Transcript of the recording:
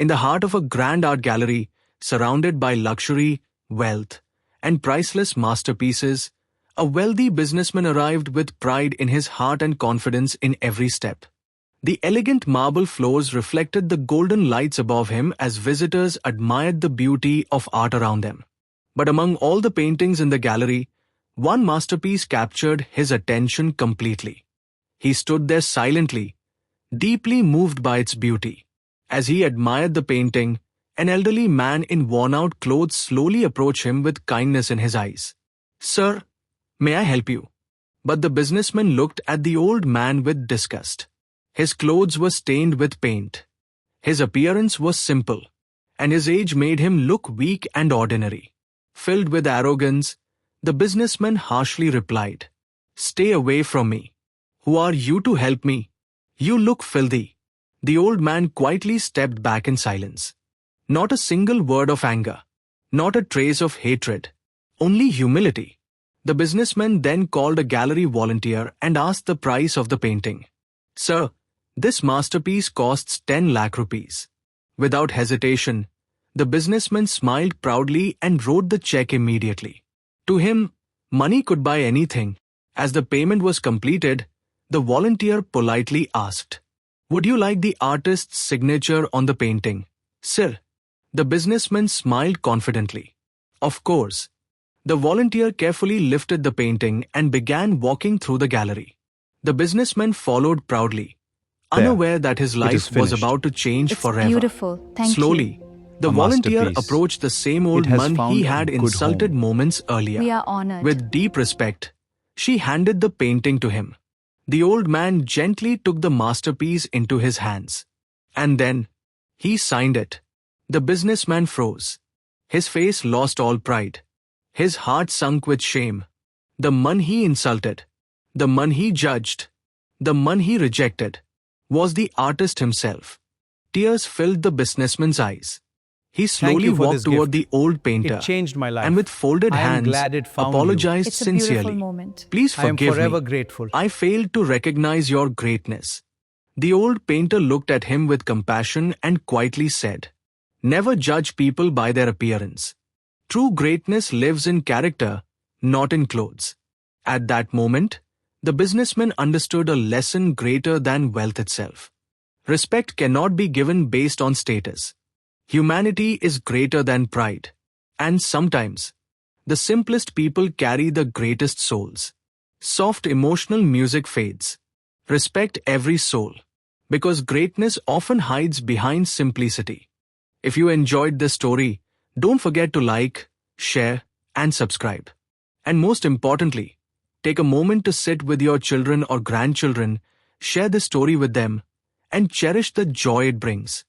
In the heart of a grand art gallery, surrounded by luxury, wealth, and priceless masterpieces, a wealthy businessman arrived with pride in his heart and confidence in every step. The elegant marble floors reflected the golden lights above him as visitors admired the beauty of art around them. But among all the paintings in the gallery, one masterpiece captured his attention completely. He stood there silently, deeply moved by its beauty. As he admired the painting, an elderly man in worn-out clothes slowly approached him with kindness in his eyes. "Sir, may I help you?" But the businessman looked at the old man with disgust. His clothes were stained with paint. His appearance was simple, and his age made him look weak and ordinary. Filled with arrogance, the businessman harshly replied, "Stay away from me. Who are you to help me? You look filthy." The old man quietly stepped back in silence. Not a single word of anger, not a trace of hatred, only humility. The businessman then called a gallery volunteer and asked the price of the painting. "Sir, this masterpiece costs 10 lakh rupees. Without hesitation, the businessman smiled proudly and wrote the check immediately. To him, money could buy anything. As the payment was completed, the volunteer politely asked, "Would you like the artist's signature on the painting?" "Sir." The businessman smiled confidently. "Of course." The volunteer carefully lifted the painting and began walking through the gallery. The businessman followed proudly, unaware that his life was about to change It's forever. beautiful. Thank Slowly, the A volunteer masterpiece. approached the same old It has man found he a had good insulted home. moments earlier. We are honored. With deep respect, she handed the painting to him. The old man gently took the masterpiece into his hands. And then, he signed it. The businessman froze. His face lost all pride. His heart sunk with shame. The man he insulted, the man he judged, the man he rejected, was the artist himself. Tears filled the businessman's eyes. He slowly you for walked this toward gift. the old painter It changed my life. and with folded I am hands glad it found apologized It's a beautiful sincerely. moment. "Please I am forgive forever me. grateful." I failed to recognize your greatness." The old painter looked at him with compassion and quietly said, "Never judge people by their appearance. True greatness lives in character, not in clothes." At that moment, the businessman understood a lesson greater than wealth itself. Respect cannot be given based on status. Humanity is greater than pride. And sometimes, the simplest people carry the greatest souls. Soft emotional music fades. Respect every soul, because greatness often hides behind simplicity. If you enjoyed this story, don't forget to like, share, and subscribe. And most importantly, take a moment to sit with your children or grandchildren, share this story with them, and cherish the joy it brings.